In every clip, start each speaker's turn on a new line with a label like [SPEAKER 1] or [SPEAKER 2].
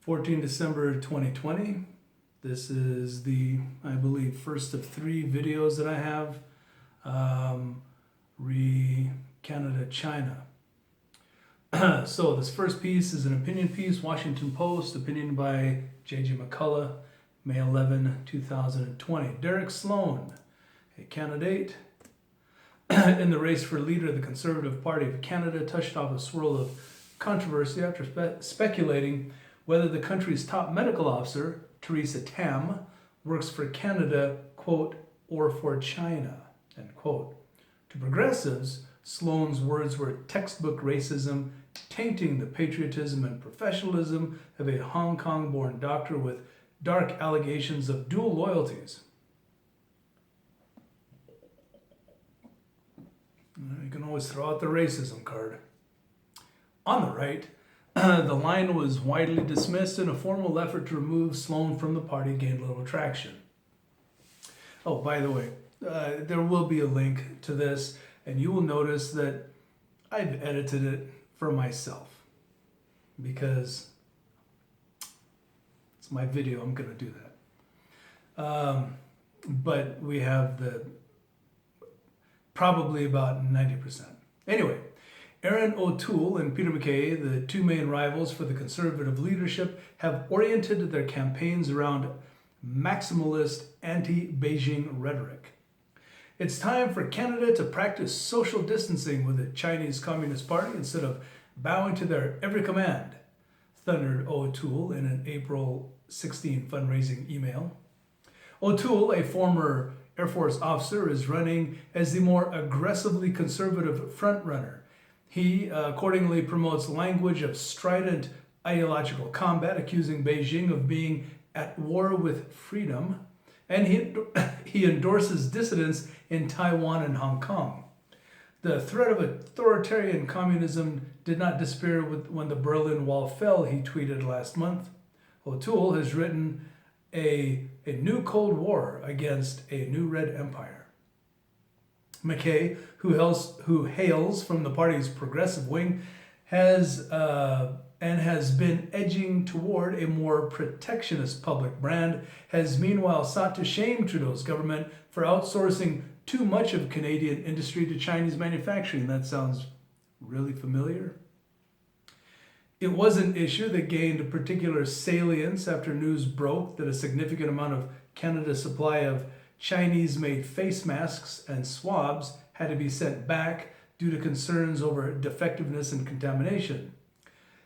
[SPEAKER 1] 14 December 2020. This is the, I believe, first of 3 videos that I have. Canada, China. So this first piece is an opinion piece, Washington Post, opinion by J.J. McCullough, May 11, 2020. Derek Sloan, a candidate in the race for leader of the Conservative Party of Canada, touched off a swirl of controversy after speculating whether the country's top medical officer, Theresa Tam, works for Canada, quote, or for China, end quote. To progressives, Sloan's words were textbook racism, tainting the patriotism and professionalism of a Hong Kong-born doctor with dark allegations of dual loyalties. You can always throw out the racism card. On the right, the line was widely dismissed and a formal effort to remove Sloan from the party gained little traction. Oh, by the way, there will be a link to this, and you will notice that I've edited it for myself because it's my video. I'm going to do that. But we have probably about 90%. Anyway, Erin O'Toole and Peter MacKay, the 2 main rivals for the Conservative leadership, have oriented their campaigns around maximalist anti-Beijing rhetoric. It's time for Canada to practice social distancing with the Chinese Communist Party instead of bowing to their every command, thundered O'Toole in an April 16 fundraising email. O'Toole, a former Air Force officer, is running as the more aggressively conservative frontrunner. He accordingly promotes language of strident ideological combat, accusing Beijing of being at war with freedom, and he endorses dissidents in Taiwan and Hong Kong. The threat of authoritarian communism did not disappear when the Berlin Wall fell, he tweeted last month. O'Toole has written a new Cold War against a new Red Empire. MacKay, who hails from the party's progressive wing, has been edging toward a more protectionist public brand, has meanwhile sought to shame Trudeau's government for outsourcing too much of Canadian industry to Chinese manufacturing. That sounds really familiar. It was an issue that gained particular salience after news broke that a significant amount of Canada's supply of Chinese-made face masks and swabs had to be sent back due to concerns over defectiveness and contamination.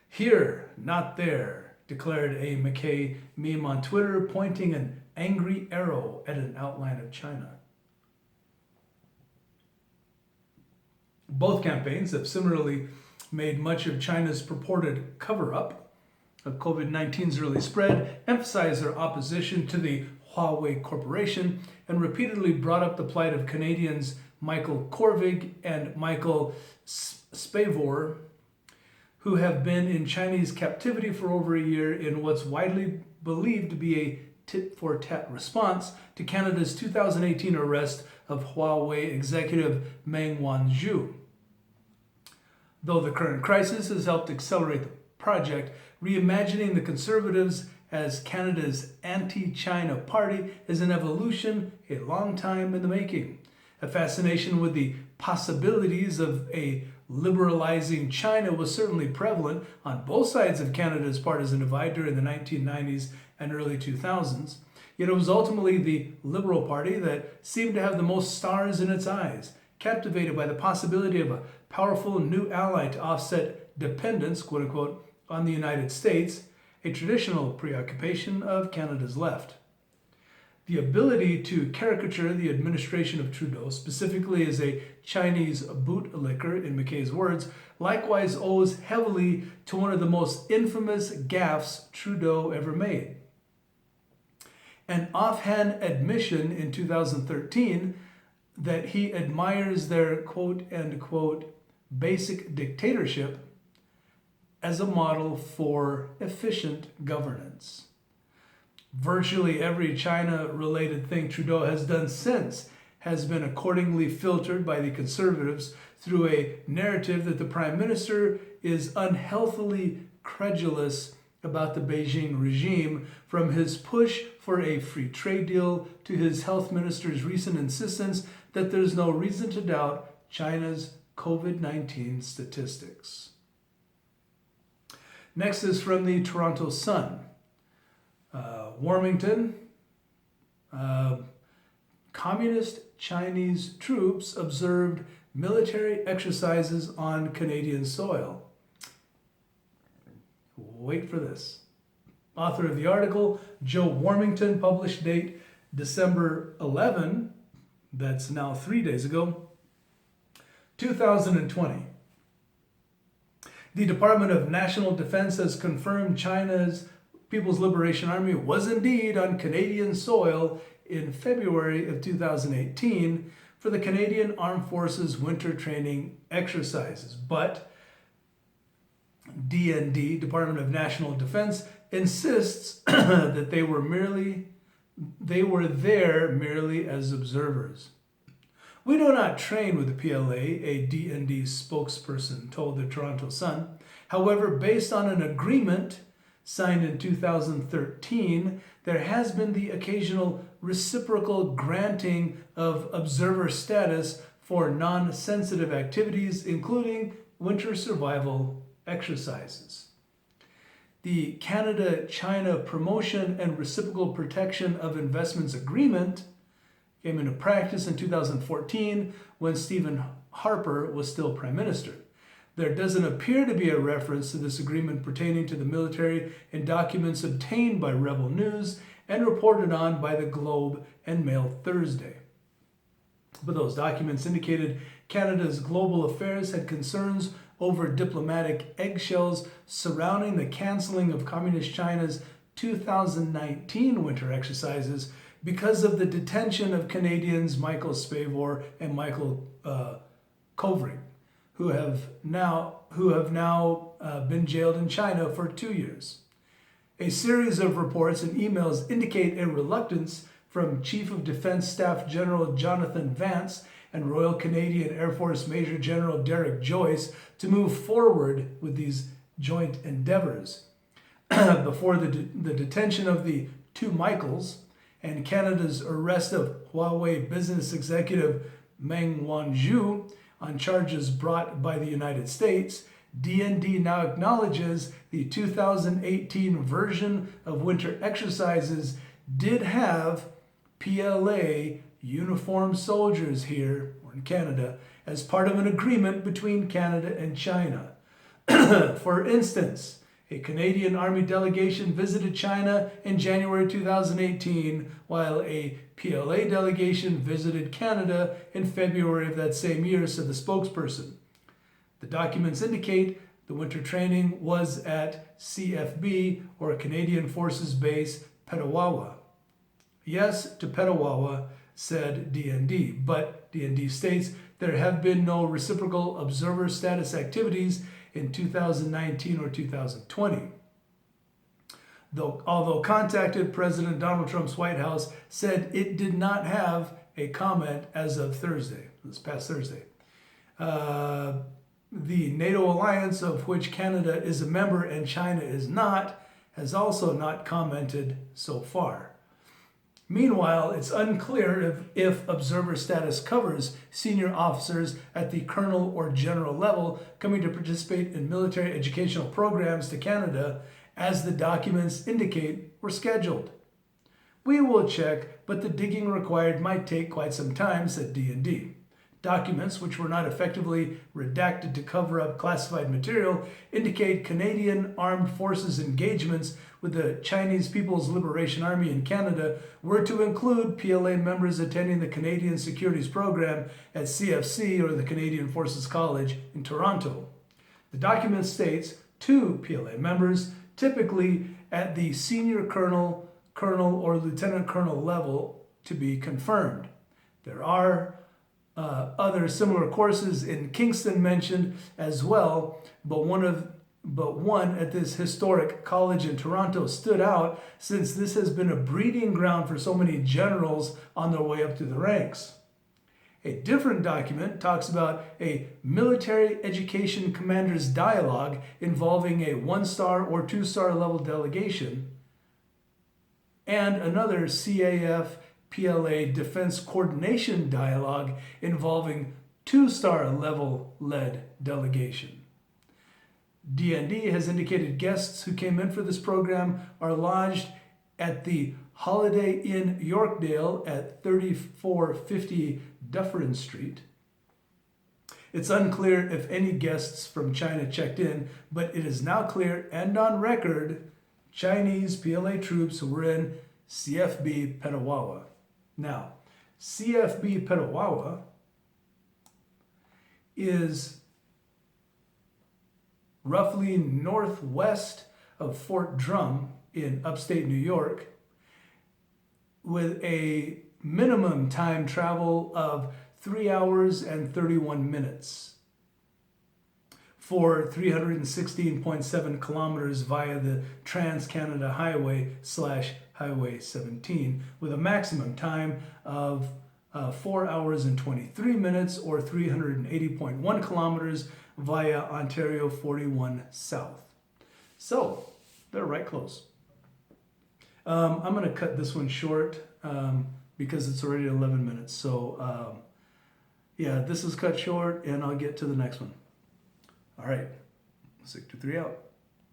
[SPEAKER 1] Here, not there, declared a MacKay meme on Twitter, pointing an angry arrow at an outline of China. Both campaigns have similarly made much of China's purported cover-up of COVID-19's early spread, emphasized their opposition to the Huawei Corporation, and repeatedly brought up the plight of Canadians Michael Korvig and Michael Spavor, who have been in Chinese captivity for over a year in what's widely believed to be a tit-for-tat response to Canada's 2018 arrest of Huawei executive Meng Wanzhou. Though the current crisis has helped accelerate the project, reimagining the Conservatives as Canada's anti-China party is an evolution a long time in the making. A fascination with the possibilities of a liberalizing China was certainly prevalent on both sides of Canada's partisan divide during the 1990s and early 2000s, yet it was ultimately the Liberal Party that seemed to have the most stars in its eyes, captivated by the possibility of a powerful new ally to offset dependence, quote-unquote, on the United States, a traditional preoccupation of Canada's left. The ability to caricature the administration of Trudeau, specifically as a Chinese bootlicker, in MacKay's words, likewise owes heavily to one of the most infamous gaffes Trudeau ever made. An offhand admission in 2013 that he admires their quote-unquote basic dictatorship as a model for efficient governance. Virtually every China-related thing Trudeau has done since has been accordingly filtered by the Conservatives through a narrative that the Prime Minister is unhealthily credulous about the Beijing regime, from his push for a free trade deal to his health minister's recent insistence that there's no reason to doubt China's COVID-19 statistics. Next is from the Toronto Sun. Warmington, communist Chinese troops observed military exercises on Canadian soil. Wait for this. Author of the article, Joe Warmington, published date December 11, that's now 3 days ago, 2020. The Department of National Defense has confirmed China's People's Liberation Army was indeed on Canadian soil in February of 2018 for the Canadian Armed Forces winter training exercises. But DND, Department of National Defense, insists that they were there merely as observers. We do not train with the PLA, a DND spokesperson told the Toronto Sun. However, based on an agreement signed in 2013, there has been the occasional reciprocal granting of observer status for non-sensitive activities, including winter survival exercises. The Canada-China Promotion and Reciprocal Protection of Investments Agreement came into practice in 2014 when Stephen Harper was still Prime Minister. There doesn't appear to be a reference to this agreement pertaining to the military in documents obtained by Rebel News and reported on by the Globe and Mail Thursday. But those documents indicated Canada's global affairs had concerns over diplomatic eggshells surrounding the canceling of Communist China's 2019 winter exercises because of the detention of Canadians Michael Spavor and Michael Kovrig, who have now been jailed in China for 2 years. A series of reports and emails indicate a reluctance from Chief of Defense Staff General Jonathan Vance and Royal Canadian Air Force Major General Derek Joyce to move forward with these joint endeavors. Before the detention of the two Michaels and Canada's arrest of Huawei business executive Meng Wanzhou on charges brought by the United States, DND now acknowledges the 2018 version of winter exercises did have PLA uniformed soldiers here, or in Canada, as part of an agreement between Canada and China. For instance, a Canadian Army delegation visited China in January 2018, while a PLA delegation visited Canada in February of that same year, said the spokesperson. The documents indicate the winter training was at CFB, or Canadian Forces Base, Petawawa. Yes to Petawawa, said DND, but DND states there have been no reciprocal observer status activities in 2019 or 2020. Although contacted, President Donald Trump's White House said it did not have a comment as of Thursday, this past Thursday. The NATO alliance, of which Canada is a member and China is not, has also not commented so far. Meanwhile, it's unclear if observer status covers senior officers at the colonel or general level coming to participate in military educational programs to Canada, as the documents indicate were scheduled. We will check, but the digging required might take quite some time, said D&D. Documents, which were not effectively redacted to cover up classified material, indicate Canadian Armed Forces engagements with the Chinese People's Liberation Army in Canada were to include PLA members attending the Canadian Securities Program at CFC, or the Canadian Forces College in Toronto. The document states 2 PLA members, typically at the senior colonel, or lieutenant colonel level, to be confirmed. There are other similar courses in Kingston mentioned as well, but one at this historic college in Toronto stood out since this has been a breeding ground for so many generals on their way up to the ranks. A different document talks about a military education commander's dialogue involving a 1-star or 2-star level delegation, and another CAF PLA defense coordination dialogue involving 2-star level led delegation. DND has indicated guests who came in for this program are lodged at the Holiday Inn Yorkdale at 3450 Dufferin Street. It's unclear if any guests from China checked in, but it is now clear and on record Chinese PLA troops who were in CFB Petawawa. Now, CFB Petawawa is roughly northwest of Fort Drum in upstate New York, with a minimum time travel of 3 hours and 31 minutes for 316.7 kilometers via the Trans-Canada Highway / Highway 17, with a maximum time of 4 hours and 23 minutes or 380.1 kilometers via Ontario 41 South. So they're right close. I'm going to cut this one short because it's already 11 minutes. So yeah, this is cut short and I'll get to the next one. All right, 623 out.